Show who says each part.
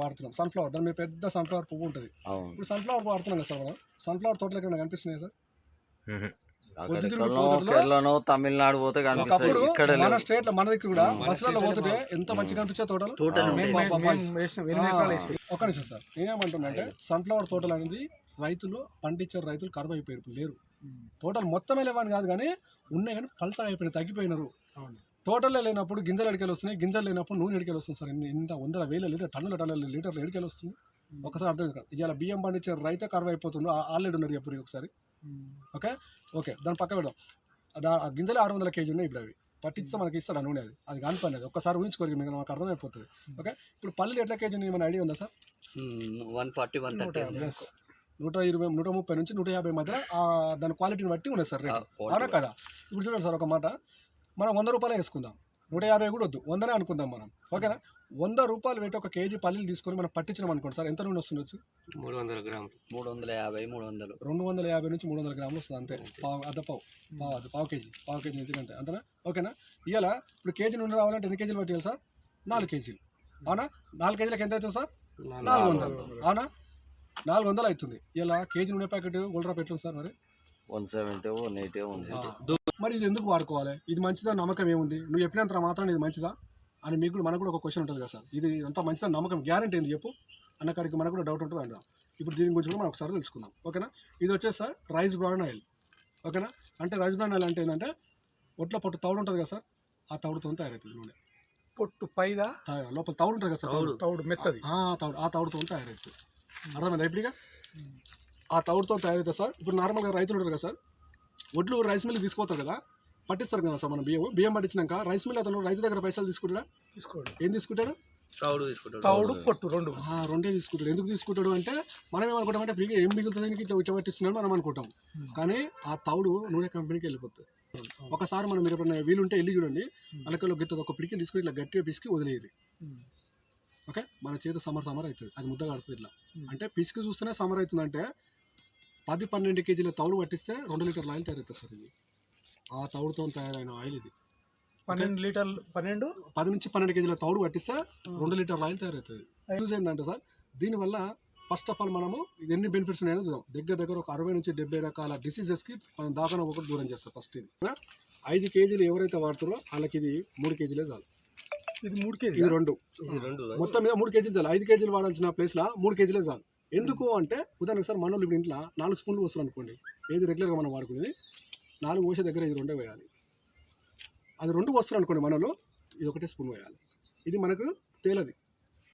Speaker 1: వాడుతున్నాం సన్ఫ్లవర్, దాని మీద పెద్ద సన్ఫ్లవర్ పువ్వు ఉంటుంది. ఇప్పుడు సన్ఫ్లవర్ వాడుతున్నాం కదా సార్ మనం. సన్ఫ్లవర్ తోటలు ఎక్కడ కనిపిస్తున్నాయి సార్?
Speaker 2: తమిళనాడు పోతే
Speaker 1: మన స్టేట్ లో మన దగ్గర కూడా బస్సులలో పోతుంటే ఎంత మంచిగా కనిపించే తోటలు. ఒక నిమిషం సార్, నేనేమంటున్నా అంటే సన్ఫ్లవర్ తోటలు అనేది పండించారు రైతులు కరువు అయిపోయారు, లేరు. తోటలు మొత్తమే లేవని కాదు కానీ ఉన్నాయి, కానీ పలసగా అయిపోయినాయి, తగ్గిపోయినారు. తోటల్లో లేనప్పుడు గింజలు ఎడికెళ్ళి వస్తున్నాయి, గింజలు లేనప్పుడు నూనె ఎడికెళ్ళి వస్తుంది సార్. ఇంత 100,000 లీటర్ టన్నుల లీటర్లు ఎడికెళ్ళి వస్తుంది. ఒకసారి అర్థం కాదు. ఇవాళ బియ్యం పండించే రైతే కరువు అయిపోతుండ్రు. ఆల్రెడీ ఉన్నారు ఎప్పుడు ఒకసారి. ఓకే దాని పక్క పెడదాం. ఆ గింజలు 600 కేజీ ఉన్నాయి. ఇప్పుడు అవి పట్టించితే మనకి ఇస్తాడు ఆ నూనె. అది కాని పని, అది ఒక్కసారి ఊహించుకోరు, మీకు మనకు అర్థమైపోతుంది. ఓకే, ఇప్పుడు పల్లీలు ఎట్లా కేజీ ఉంది, మన ఐడియా ఉందా సార్?
Speaker 2: 140, 130,
Speaker 1: 120, 130 నుంచి 150 మధ్య దాని క్వాలిటీని బట్టి ఉన్నది సార్ రేటు. అవునా కదా? ఇప్పుడు చూడండి సార్, ఒక మాట మనం 100 రూపాయలే వేసుకుందాం, 150 కూడా వద్దు, 100నే అనుకుందాం మనం. ఓకేనా? 100 రూపాయలు పెట్టి ఒక కేజీ పల్లీలు తీసుకొని మనం పట్టించినాం అనుకోండి సార్, ఎంత నూనె వస్తుండొచ్చు?
Speaker 2: 300 గ్రాములు, 350, 300,
Speaker 1: 250 నుంచి 300 గ్రాములు వస్తుంది అంతే. పావు కేజీ నుంచి అంతే, అంతేనా? ఓకేనా? ఇవాళ ఇప్పుడు కేజీ నూనె రావాలంటే ఎన్ని కేజీలు పట్టియాలి సార్? 4 కేజీలు. అవునా? 4 కేజీలకు ఎంత అవుతుంది సార్? 400. అవునా? 400 అవుతుంది. ఇలా కేజీ నూనె ప్యాకెట్ గోల్డ్రా పెట్టండి సార్. మరి
Speaker 2: 170, 180, 180.
Speaker 1: మరి ఇది ఎందుకు వాడుకోవాలి? ఇది మంచిదా? నమ్మకం ఏముంది? నువ్వు చెప్పినంత మాత్రం ఇది మంచిదా అని మనకు కూడా ఒక క్వశ్చన్ ఉంటుంది కదా సార్. ఇది అంత మంచిదా నమ్మకం గ్యారంటీ ఏంది చెప్పు అన్న కాడికి మనకు కూడా డౌట్ ఉంటుంది అంట. ఇప్పుడు దీని గురించి కూడా మనం ఒకసారి తెలుసుకుందాం. ఓకేనా? ఇది వచ్చేసి సార్ రైస్ బ్రాన్ ఆయిల్. ఓకేనా? అంటే రైస్ బ్రాన్ ఆయిల్ అంటే ఏంటంటే ఒట్లో పొట్టు తౌడు ఉంటుంది కదా సార్, ఆ తౌడుతో తయారవుతుంది నూనె.
Speaker 3: పొట్టు పైదా
Speaker 1: లోపల తౌడు ఉంటుంది కదా సార్,
Speaker 3: తౌడు మెత్తది,
Speaker 1: ఆ తౌడుతో తయారవుతుంది. అర్థమైందా ఇప్పుడుగా? ఆ తౌడుతో తయారవుతుంది సార్. ఇప్పుడు నార్మల్గా రైతులు ఉంటారు కదా సార్, ఒడ్లు రైస్ మిల్కి తీసుకుపోతారు కదా, పట్టిస్తారు కదా సార్. మన బియ్యం పట్టించినాక రైస్ మిల్ అతను రైతు దగ్గర పైసలు తీసుకోండి. ఏం తీసుకుంటాడు?
Speaker 3: తౌడు పొట్టు
Speaker 1: రెండే తీసుకుంటాడు. ఎందుకు తీసుకుంటాడు అంటే మనం ఏమనుకుంటామంటే ఫ్రీగా ఏం మిగులుతుంది ఇట్లా పట్టిస్తున్నాడు మనం అనుకుంటాం, కానీ ఆ తౌడు నూనె కంపెనీకి వెళ్ళిపోతుంది. ఒకసారి మనం మీరు ఎప్పుడైనా వీలుంటే వెళ్ళి చూడండి, అలకలో గిత్త ఒక పిడికి తీసుకుని ఇట్లా గట్టిగా పిసికి వదిలేది. ఓకే, మన చేతి సమర్ అవుతుంది, అది ముద్ద కడుతుంది ఇట్లా. అంటే పిసికి చూస్తేనే సమర్ అవుతుంది. అంటే 10-12 కేజీల తౌడు పట్టిస్తే 2 లీటర్ల ఆయిల్ తయారవుతుంది సార్. ఇది ఆ తౌడుతో తయారైన ఆయిల్. ఇది 10 నుంచి 12 కేజీల తౌడు పట్టిస్తే 2 లీటర్ల ఆయిల్ తయారవుతుంది. యూజ్ ఏంటంటే సార్, దీనివల్ల ఫస్ట్ ఆఫ్ ఆల్ మనము ఇది ఎన్ని బెనిఫిట్స్ ఉన్నాయో చూద్దాం. దగ్గర ఒక 60 నుంచి 70 రకాల డిసీజెస్కి మనం దాకా ఒకటి దూరం చేస్తాం. ఫస్ట్ ఇది 5 కేజీలు ఎవరైతే వాడుతారో వాళ్ళకి ఇది 3 కేజీలే చాలు.
Speaker 3: ఇది 3 కేజీ,
Speaker 1: ఇది 2 మొత్తం మీద 3 కేజీలు చాలు. 5 కేజీలు వాడాల్సిన ప్లేస్లో 3 కేజీలే చాలు. ఎందుకు అంటే ఉదాహరణకు సార్, మనోళ్ళు ఇప్పుడు ఇంట్లో 4 స్పూన్లు వస్తారు అనుకోండి, ఏది రెగ్యులర్గా మనం వాడుకునేది 4 పోసే దగ్గర ఇది 2 వేయాలి. అది 2 వస్తారు అనుకోండి మనలో, ఇది 1 స్పూన్ వేయాలి. ఇది మనకు తేలది.